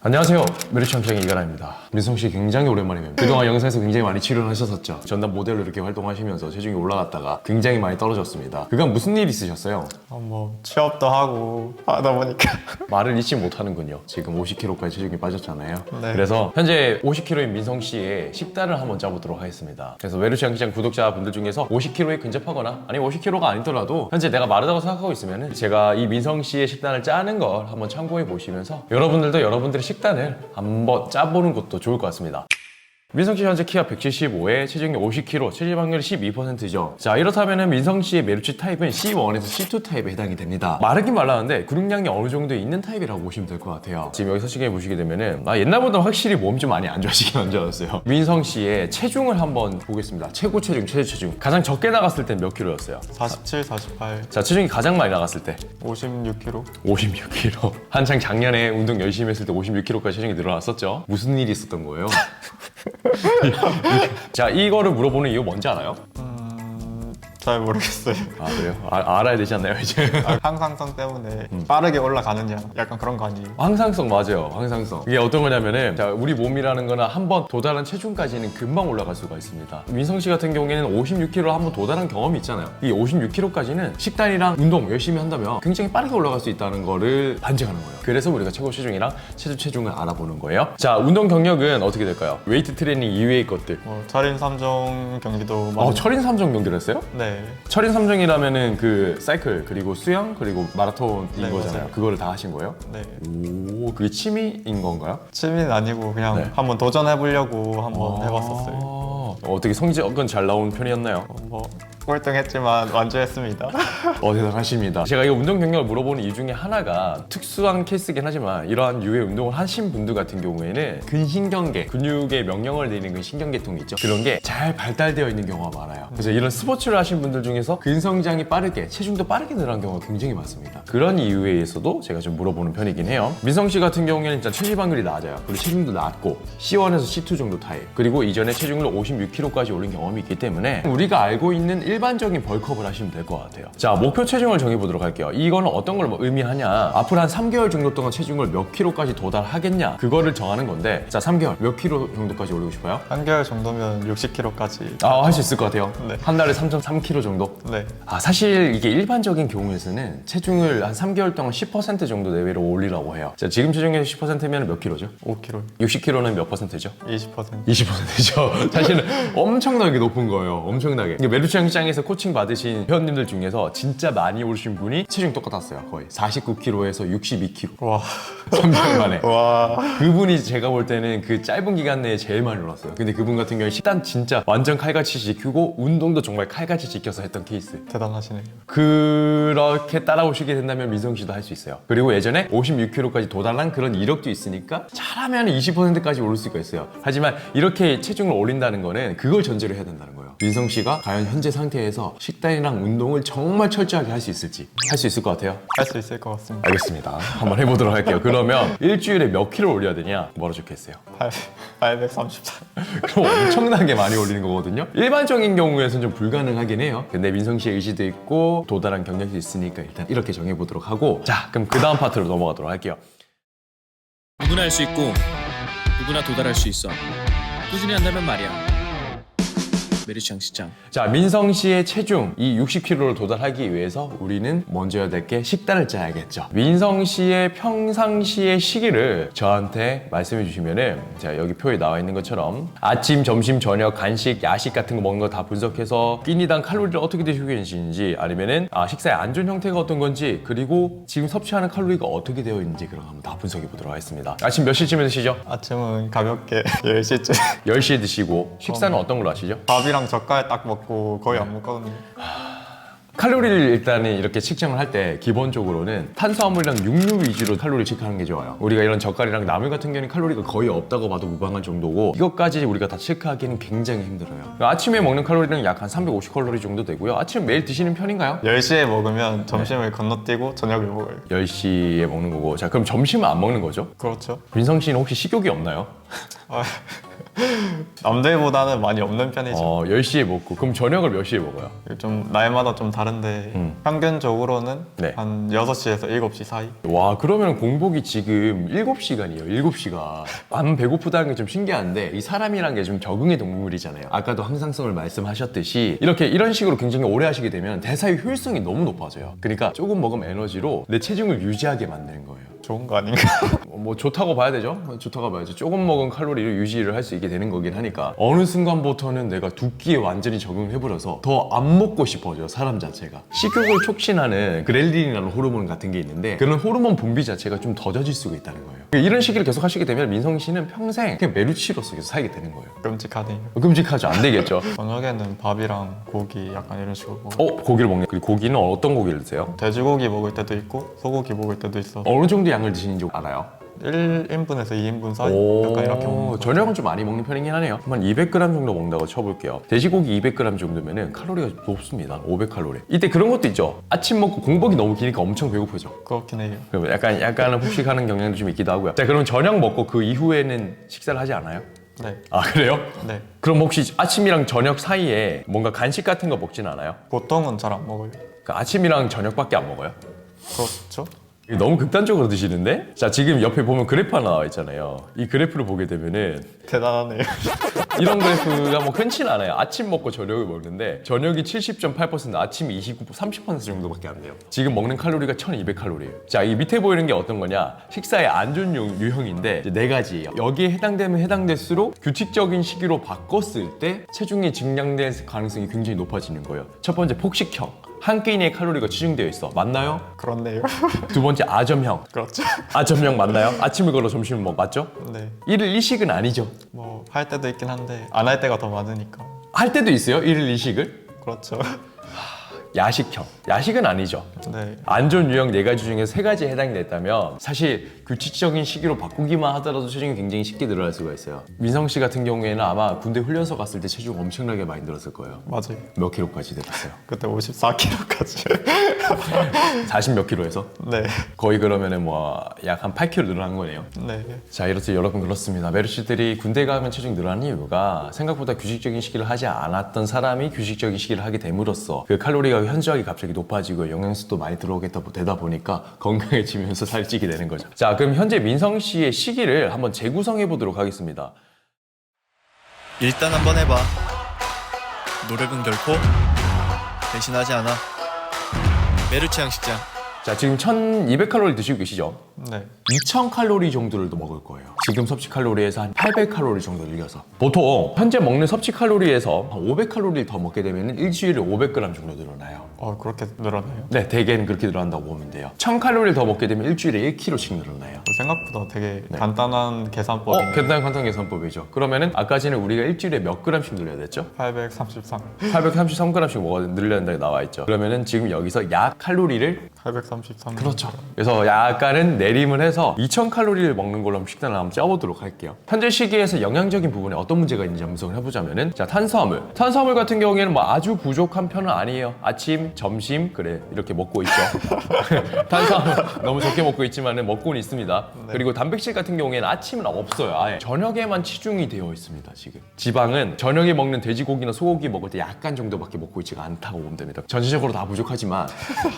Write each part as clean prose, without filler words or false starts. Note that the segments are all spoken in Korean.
안녕하세요. 메르시함장의 이가라입니다. 민성씨 굉장히 오랜만에 뵙니다. 그동안 영상에서 굉장히 많이 출연하셨었죠. 전담 모델로 이렇게 활동하시면서 체중이 올라갔다가 굉장히 많이 떨어졌습니다. 그간 무슨 일 있으셨어요? 취업도 하고 하다 보니까 말을 잊지 못하는군요. 지금 50kg까지 체중이 빠졌잖아요. 네. 그래서 현재 50kg인 민성씨의 식단을 한번 짜보도록 하겠습니다. 그래서 메르시함장 구독자분들 중에서 50kg에 근접하거나 아니면 50kg가 아니더라도 현재 내가 마르다고 생각하고 있으면 제가 이 민성씨의 식단을 짜는 걸 한번 참고해 보시면서 여러분들도 여러분들의 식단을 한번 짜보는 것도 좋을 것 같습니다. 민성씨 현재 키가 175에 체중이 50kg, 체질 확률이 12%죠. 자, 이렇다면 민성씨의 메르치 타입은 C1에서 C2 타입에 해당이 됩니다. 마르긴 말랐는데 근육량이 어느 정도 있는 타입이라고 보시면 될 것 같아요. 지금 여기 서식에 보시게 되면은 옛날보다 확실히 몸이 좀 많이 안 좋아지긴 안 좋았어요. 민성씨의 체중을 한번 보겠습니다. 최고 체중, 최저 체중. 가장 적게 나갔을 땐 몇 킬로였어요? 47, 48, 자, 체중이 가장 많이 나갔을 때 56kg. 56kg. 한창 작년에 운동 열심히 했을 때 56kg까지 체중이 늘어났었죠. 무슨 일이 있었던 거예요? 자, 이거를 물어보는 이유 뭔지 알아요? 잘 모르겠어요. 아, 그래요? 알아야 되지 않나요, 이제? 항상성 때문에 빠르게 올라가느냐 약간 그런 거 아니에요? 항상성 맞아요. 항상성. 이게 어떤 거냐면은 자, 우리 몸이라는 거는 한번 도달한 체중까지는 금방 올라갈 수가 있습니다. 민성 씨 같은 경우에는 56kg 한번 도달한 경험이 있잖아요. 이 56kg까지는 식단이랑 운동 열심히 한다면 굉장히 빠르게 올라갈 수 있다는 거를 반증하는 거예요. 그래서 우리가 최고 체중이랑 최저 체중을 알아보는 거예요. 자, 운동 경력은 어떻게 될까요? 웨이트 트레이닝 이외의 것들. 철인 3종 경기도 많이. 철인 3종 경기를 했어요? 네. 철인 3종이라면은 그 사이클 그리고 수영 그리고 마라톤인 네, 거잖아요. 맞아요. 그거를 다 하신 거예요? 네. 오, 그게 취미인 건가요? 취미는 아니고 그냥 네. 한번 도전해보려고 한번 해봤었어요. 어떻게 성적은 잘 나온 편이었나요? 꼴등했지만 완주했습니다. 대단하십니다. 제가 이 운동 경력을 물어보는 이유 중에 하나가 특수한 케이스긴 하지만 이러한 유해 운동을 하신 분들 같은 경우에는 근신경계, 근육에 명령을 내리는 그 신경계통이 있죠. 그런 게 잘 발달되어 있는 경우가 많아요. 그래서 이런 스포츠를 하신 분들 중에서 근성장이 빠르게, 체중도 빠르게 늘어난 경우가 굉장히 많습니다. 그런 이유에 의해서도 제가 좀 물어보는 편이긴 해요. 민성 씨 같은 경우에는 진짜 체질 확률이 낮아요. 그리고 체중도 낮고 C1에서 C2 정도 타입. 그리고 이전에 체중을 56kg까지 올린 경험이 있기 때문에 우리가 알고 있는 일반적인 벌크업을 하시면 될 것 같아요. 자, 목표 체중을 정해보도록 할게요. 이거는 어떤 걸 의미하냐? 앞으로 한 3개월 정도 동안 체중을 몇 킬로까지 도달하겠냐? 그거를 정하는 건데, 자, 3개월 몇 킬로 정도까지 올리고 싶어요? 한 개월 정도면 60kg까지. 할 수 있을 것 같아요. 네. 한 달에 3.3kg 정도? 네. 사실 이게 일반적인 경우에서는 체중을 한 3개월 동안 10% 정도 내외로 올리라고 해요. 자, 지금 체중에서 10%면 몇 킬로죠? 5kg. 60kg는 몇 %죠? 20%. 20%죠. 사실은 엄청나게 높은 거예요. 엄청나게. 메르시앙 시장에서 코칭 받으신 회원님들 중에서 진짜 많이 오르신 분이 체중 똑같았어요. 거의 49kg에서 62kg. 와. 3개월 만에. 와. 그분이 제가 볼 때는 그 짧은 기간 내에 제일 많이 올랐어요. 근데 그분 같은 경우에 식단 진짜 완전 칼같이 지키고 운동도 정말 칼같이 지켜서 했던 케이스. 대단하시네요. 그렇게 따라오시게 된다면 민성 씨도 할 수 있어요. 그리고 예전에 56kg까지 도달한 그런 이력도 있으니까 잘하면 20%까지 오를 수가 있어요. 하지만 이렇게 체중을 올린다는 거는 그걸 전제로 해야 된다는 거예요. 민성 씨가 과연 현재 상태에서 식단이랑 운동을 정말 철저하게 할 수 있을지 할 수 있을 것 같아요? 할 수 있을 것 같습니다. 알겠습니다. 한번 해보도록 할게요. 그러면 일주일에 몇 킬로 올려야 되냐? 뭐라 적혀있어요? 834. 그럼 엄청나게 많이 올리는 거거든요. 일반적인 경우에는 좀 불가능하긴 해요. 근데 민성 씨의 의지도 있고 도달한 경력도 있으니까 일단 이렇게 정해보도록 하고, 자, 그럼 그 다음 파트로 넘어가도록 할게요. 누구나 할 수 있고 누구나 도달할 수 있어. 꾸준히 한다면 말이야. 메르시앙 시장. 자, 민성 씨의 체중 이 60kg를 도달하기 위해서 우리는 먼저 해야 될 게 식단을 짜야겠죠. 민성 씨의 평상시의 시기를 저한테 말씀해 주시면은 제가 여기 표에 나와 있는 것처럼 아침, 점심, 저녁, 간식, 야식 같은 거 먹는 거 다 분석해서 끼니당 칼로리를 어떻게 드시고 계신지, 아니면은 식사의 안 좋은 형태가 어떤 건지, 그리고 지금 섭취하는 칼로리가 어떻게 되어 있는지 그런 거 한번 다 분석해 보도록 하겠습니다. 아침 몇 시쯤에 드시죠? 아침은 가볍게 10시쯤. 10시에 드시고 식사는 어떤 걸로 하시죠? 밥이랑 젓갈 딱 먹고 거의 안 먹거든요. 칼로리를 일단은 이렇게 측정을 할 때 기본적으로는 탄수화물이랑 육류 위주로 칼로리 체크하는 게 좋아요. 우리가 이런 젓갈이랑 나물 같은 경우는 칼로리가 거의 없다고 봐도 무방할 정도고, 이것까지 우리가 다 체크하기는 굉장히 힘들어요. 아침에 먹는 칼로리는 약 한 350칼로리 정도 되고요. 아침 매일 드시는 편인가요? 10시에 먹으면 점심을 건너뛰고 저녁을 먹어요. 10시에 먹는 거고. 자, 그럼 점심은 안 먹는 거죠? 그렇죠. 민성 씨는 혹시 식욕이 없나요? 아, 남들보다는 많이 없는 편이죠. 10시에 먹고 그럼 저녁을 몇 시에 먹어요? 좀 날마다 좀 다른데 평균적으로는 네. 한 6시에서 7시 사이? 와 그러면 공복이 지금 7시간이에요. 7시간. 안 배고프다는 게 좀 신기한데 이 사람이란 게 좀 적응의 동물이잖아요. 아까도 항상성을 말씀하셨듯이 이런 식으로 굉장히 오래 하시게 되면 대사의 효율성이 너무 높아져요. 그러니까 조금 먹으면 에너지로 내 체중을 유지하게 만드는 거예요. 좋은 거 아닌가? 뭐 좋다고 봐야 되죠? 좋다고 봐야죠. 조금 먹은 칼로리를 유지를 할 수 있게 되는 거긴 하니까 어느 순간부터는 내가 두 끼에 완전히 적응을 해버려서 더 안 먹고 싶어져요. 사람 자체가. 식욕을 촉진하는 그렐린이라는 호르몬 같은 게 있는데 그런 호르몬 분비 자체가 좀 더뎌질 수가 있다는 거예요. 이런 시기를 계속 하시게 되면 민성 씨는 평생 그냥 메루치로서 계속 살게 되는 거예요. 끔찍하네요. 끔찍하죠. 안 되겠죠. 저녁에는 밥이랑 고기 약간 이런 식으로 먹고 고기를 먹는 그리고 고기는 어떤 고기를 드세요? 돼지고기 먹을 때도 있고 소고기 먹을 때도 있어. 어느 정도 양을 드시는지 알아요? 1인분에서 2인분 사이? 오, 약간 이렇게 먹는 거. 저녁은 좀 많이 먹는 편이긴 하네요. 한 200g 정도 먹는다고 쳐볼게요. 돼지고기 200g 정도면은 칼로리가 높습니다. 500칼로리. 이때 그런 것도 있죠. 아침 먹고 공복이 너무 기니까 엄청 배고프죠. 그렇긴 해요. 그럼 약간은 폭식하는 경향도 좀 있기도 하고요. 자, 그럼 저녁 먹고 그 이후에는 식사를 하지 않아요? 네. 아, 그래요? 네. 그럼 혹시 아침이랑 저녁 사이에 뭔가 간식 같은 거 먹진 않아요? 보통은 잘 안 먹어요. 그 아침이랑 저녁밖에 안 먹어요? 그렇죠? 이거 너무 극단적으로 드시는데? 자, 지금 옆에 보면 그래프 하나 나와 있잖아요. 이 그래프를 보게 되면은 대단하네요. 이런 그래프가 뭐 흔치는 않아요. 아침 먹고 저녁을 먹는데 저녁이 70.8%, 아침이 29, 30% 정도밖에 안 돼요. 지금 먹는 칼로리가 1200칼로리예요. 자, 이 밑에 보이는 게 어떤 거냐? 식사의 안 좋은 유형인데 이제 4가지예요. 여기에 해당되면 해당될수록 규칙적인 시기로 바꿨을 때 체중이 증량될 가능성이 굉장히 높아지는 거예요. 첫 번째 폭식형. 한 끼 이내에 칼로리가 추정되어 있어. 맞나요? 그렇네요. 두 번째 아점형. 그렇죠. 아점형 맞나요? 아침을 걸어 점심을 먹 맞죠? 네. 일일 일식은 아니죠. 뭐 할 때도 있긴 한데 안 할 때가 더 많으니까. 할 때도 있어요. 일일 일식을. 그렇죠. 야식형. 야식은 아니죠. 네. 안 좋은 유형 4가지 중에서 3가지에 해당이 됐다면 사실 규칙적인 시기로 바꾸기만 하더라도 체중이 굉장히 쉽게 늘어날 수가 있어요. 민성 씨 같은 경우에는 아마 군대 훈련소 갔을 때 체중 엄청나게 많이 늘었을 거예요. 맞아요. 몇 킬로까지 늘었어요? 그때 54kg까지. 40 몇 킬로에서? 네. 거의 그러면은 뭐 약 한 8킬로 늘어난 거네요. 네. 자, 이렇듯 여러분 그렇습니다. 메르시들이 군대 가면 체중 늘어나는 이유가 생각보다 규칙적인 식이를 하지 않았던 사람이 규칙적인 식이를 하게 됨으로써 그 칼로리가 현저하게 갑자기 높아지고 영양소도 많이 들어오게 되다 보니까 건강해지면서 살찌게 되는 거죠. 자, 그럼 현재 민성 씨의 식이를 한번 재구성해 보도록 하겠습니다. 일단 한번 해봐. 노력은 결코 배신하지 않아. 메르츠 양식장. 자, 지금 1200칼로리 드시고 계시죠? 네. 2000칼로리 정도를 더 먹을 거예요. 지금 섭취 칼로리에서 한 800칼로리 정도 늘려서. 보통 현재 먹는 섭취 칼로리에서 한 500칼로리를 더 먹게 되면 일주일에 500g 정도 늘어나요. 그렇게 늘어나요? 네, 대개는 그렇게 늘어난다고 보면 돼요. 1000칼로리를 더 먹게 되면 일주일에 1kg씩 늘어나요. 생각보다 되게 간단한 계산법이네요. 간단 계산법이죠. 그러면은 아까 전에 우리가 일주일에 몇 g씩 늘려야 됐죠? 833. 833g씩 늘려야 된다고 나와 있죠. 그러면은 지금 여기서 약 칼로리를 833. 그렇죠. 그래서 약간은 내림을 해서 2000칼로리를 먹는 걸로 한번 식단을 한번 짜보도록 할게요. 현재 시기에서 영양적인 부분에 어떤 문제가 있는지 분석을 해보자면은 자, 탄수화물. 탄수화물 같은 경우에는 뭐 아주 부족한 편은 아니에요. 아침, 점심 그래 이렇게 먹고 있죠. 탄수화물 너무 적게 먹고 있지만은 먹고는 있습니다. 네. 그리고 단백질 같은 경우에는 아침은 없어요. 아예 저녁에만 치중이 되어 있습니다. 지금 지방은 저녁에 먹는 돼지고기나 소고기 먹을 때 약간 정도밖에 먹고 있지가 않다고 보면 됩니다. 전체적으로 다 부족하지만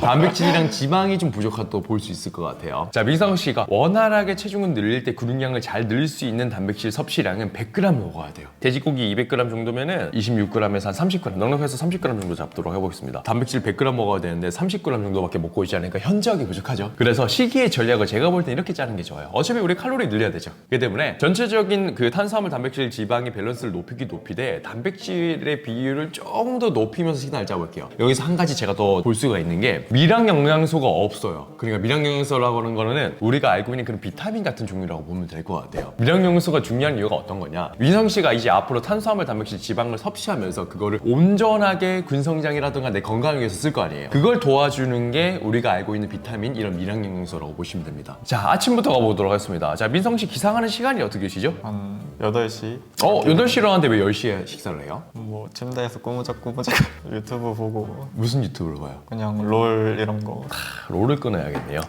단백질이랑 지방이 좀 부족하다고 볼 수 있을 것 같아요. 자, 민성 씨가 원활하게 체중을 늘릴 때 근육량을 잘 늘릴 수 있는 단백질 섭취량은 100g 먹어야 돼요. 돼지고기 200g 정도면은 26g에서 한 30g, 넉넉해서 30g 정도 잡도록 해보겠습니다. 단백질 100g 먹어야 되는데 30g 정도밖에 먹고 있지 않으니까 현저하게 부족하죠. 그래서 시기의 전략을 제가 볼 때 이렇게 짜는 게 좋아요. 어차피 우리 칼로리 늘려야 되죠. 그렇기 때문에 전체적인 그 탄수화물, 단백질, 지방의 밸런스를 높이되 단백질의 비율을 조금 더 높이면서 식단을 짜볼게요. 여기서 한 가지 제가 더 볼 수가 있는 게 미량 영양소가 없어요. 그러니까 미량 영양소라고 하는 거는 우리가 알고 있는 그런 비타민 같은 종류라고 보면 될 것 같아요. 미량 영양소가 중요한 이유가 어떤 거냐? 민성 씨가 이제 앞으로 탄수화물, 단백질, 지방을 섭취하면서 그거를 온전하게 근성장이라든가 내 건강을 위해서 쓸 거 아니에요. 그걸 도와주는 게 우리가 알고 있는 비타민, 이런 미량 영양소라고 보시면 됩니다. 자, 아침부터 가보도록 하겠습니다. 자, 민성 씨 기상하는 시간이 어떻게 되시죠? 한 8시. 8시 일어나는데 왜 10시에 식사를 해요? 뭐 침대에서 꾸무적꾸무적 유튜브 보고 무슨 유튜브를 봐요? 그냥 롤 이런 거. 롤을 끊어야겠네요.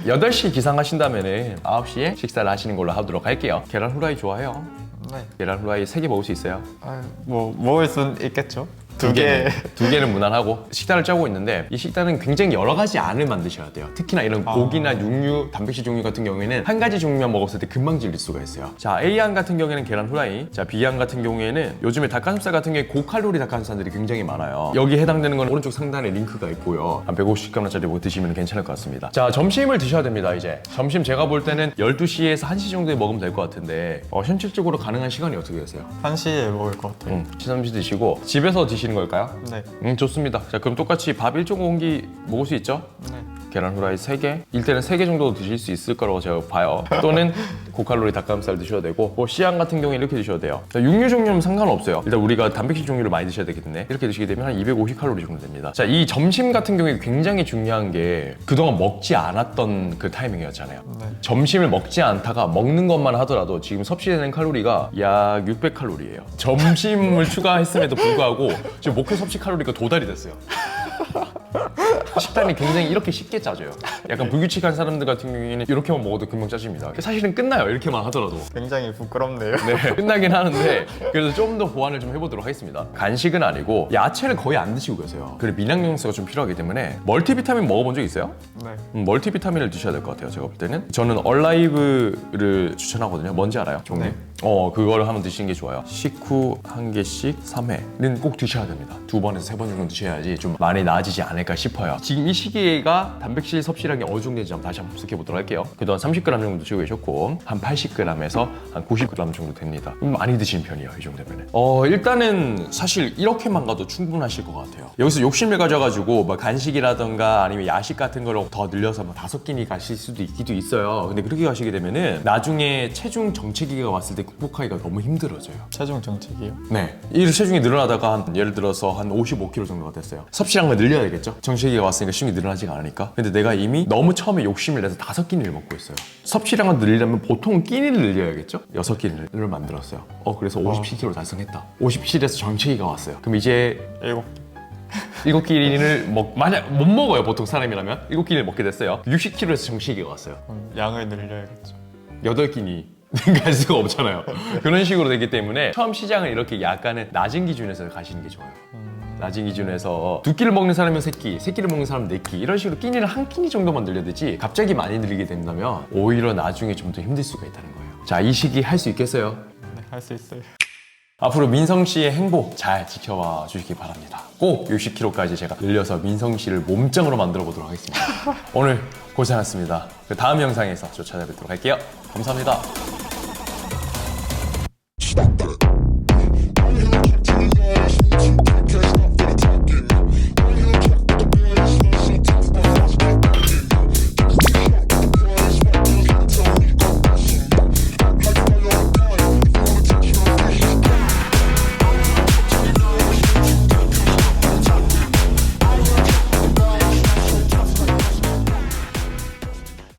8시 기상하신다면은 9시에 식사를 하시는 걸로 하도록 할게요. 계란 후라이 좋아해요? 네. 네. 계란 후라이 3개 먹을 수 있어요? 뭐 먹을 순 있겠죠. 두 개. 두 개는 무난하고 식단을 짜고 있는데 이 식단은 굉장히 여러 가지 안을 만드셔야 돼요. 특히나 이런 고기나 육류, 단백질 종류 같은 경우에는 한 가지 종류만 먹었을 때 금방 질릴 수가 있어요. 자, A안 같은 경우에는 계란 후라이, 자 B안 같은 경우에는 요즘에 닭가슴살 같은 경우에 고칼로리 닭가슴살들이 굉장히 많아요. 여기 해당되는 건 오른쪽 상단에 링크가 있고요. 한 150g짜리 뭐 드시면 괜찮을 것 같습니다. 자, 점심을 드셔야 됩니다. 이제 점심 제가 볼 때는 12시에서 1시 정도에 먹으면 될 것 같은데 현실적으로 가능한 시간이 어떻게 되세요? 1시에 먹을 것 같아요. 시삼시 드시고 집에서 드시는 걸까요? 네. 좋습니다. 자, 그럼 똑같이 밥 1.5공기 먹을 수 있죠? 네. 계란 후라이 3개? 일단은 3개 정도 드실 수 있을 거라고 제가 봐요. 또는 고칼로리 닭가슴살 드셔도 되고 뭐 C안 같은 경우에 이렇게 드셔도 돼요. 자, 육류 종류는 상관없어요. 일단 우리가 단백질 종류를 많이 드셔야 되기 때문에 이렇게 드시게 되면 한 250칼로리 정도 됩니다. 자, 이 점심 같은 경우에 굉장히 중요한 게 그동안 먹지 않았던 그 타이밍이었잖아요. 네. 점심을 먹지 않다가 먹는 것만 하더라도 지금 섭취되는 칼로리가 약 600칼로리예요. 점심을 추가했음에도 불구하고 지금 목표 섭취 칼로리가 도달이 됐어요. 식단이 굉장히 이렇게 쉽게 짜져요. 약간 불규칙한 사람들 같은 경우에는 이렇게만 먹어도 금방 짜집니다. 사실은 끝나요. 이렇게만 하더라도. 굉장히 부끄럽네요. 네, 끝나긴 하는데 그래도 좀 더 보완을 좀 해보도록 하겠습니다. 간식은 아니고 야채를 거의 안 드시고 계세요. 그리고 미량 영양소가 좀 필요하기 때문에 멀티비타민 먹어본 적 있어요? 네. 멀티비타민을 드셔야 될 것 같아요. 제가 볼 때는 저는 얼라이브를 추천하거든요. 뭔지 알아요? 종류? 네. 그거를 한번 드시는 게 좋아요. 식후 한 개씩 3회는 꼭 드셔야 됩니다. 2번에서 3번 정도 드셔야지 좀 많이 나아지지 않을까 싶어요. 지금 이 시기가 단백질 섭취량이 어느 정도 되는지 다시 한번 분석해 보도록 할게요. 그동안 30g 정도 드시고 계셨고 한 80g에서 한 90g 정도 됩니다. 많이 드시는 편이에요. 이 정도면. 일단은 사실 이렇게만 가도 충분하실 것 같아요. 여기서 욕심을 가져가지고 뭐 간식이라던가 아니면 야식 같은 거를 더 늘려서 뭐 5끼니 가실 수도 있기도 있어요. 근데 그렇게 가시게 되면은 나중에 체중 정체기가 왔을 때 극복하기가 너무 힘들어져요. 체중 정책이요? 네. 이 체중이 늘어나다가 예를 들어서 한 55kg 정도가 됐어요. 섭취량을 늘려야겠죠? 정체기가 왔으니까 체중이 늘어나지가 않으니까. 근데 내가 이미 너무 처음에 욕심을 내서 5끼니를 먹고 있어요. 섭취량을 늘리려면 보통 끼니를 늘려야겠죠? 6끼니를 만들었어요. 그래서 57kg 달성했다. 57에서 정체기가 왔어요. 그럼 이제 7끼니를 만약 못 먹어요. 보통 사람이라면 7끼니를 먹게 됐어요. 60kg에서 정체기가 왔어요. 양을 늘려야겠죠. 8끼니 갈 수가 없잖아요. 그런 식으로 되기 때문에 처음 시장을 이렇게 약간은 낮은 기준에서 가시는 게 좋아요. 낮은 기준에서 2끼를 먹는 사람은 3끼, 3끼를 먹는 사람은 4끼 이런 식으로 끼니를 한 끼니 정도만 늘려야 되지 갑자기 많이 늘리게 된다면 오히려 나중에 좀 더 힘들 수가 있다는 거예요. 자, 이 시기 할 수 있겠어요? 네, 할 수 있어요. 앞으로 민성 씨의 행복 잘 지켜봐 주시기 바랍니다. 꼭 60kg까지 제가 늘려서 민성 씨를 몸짱으로 만들어 보도록 하겠습니다. 오늘 고생하셨습니다. 다음 영상에서 저 찾아뵙도록 할게요. 감사합니다.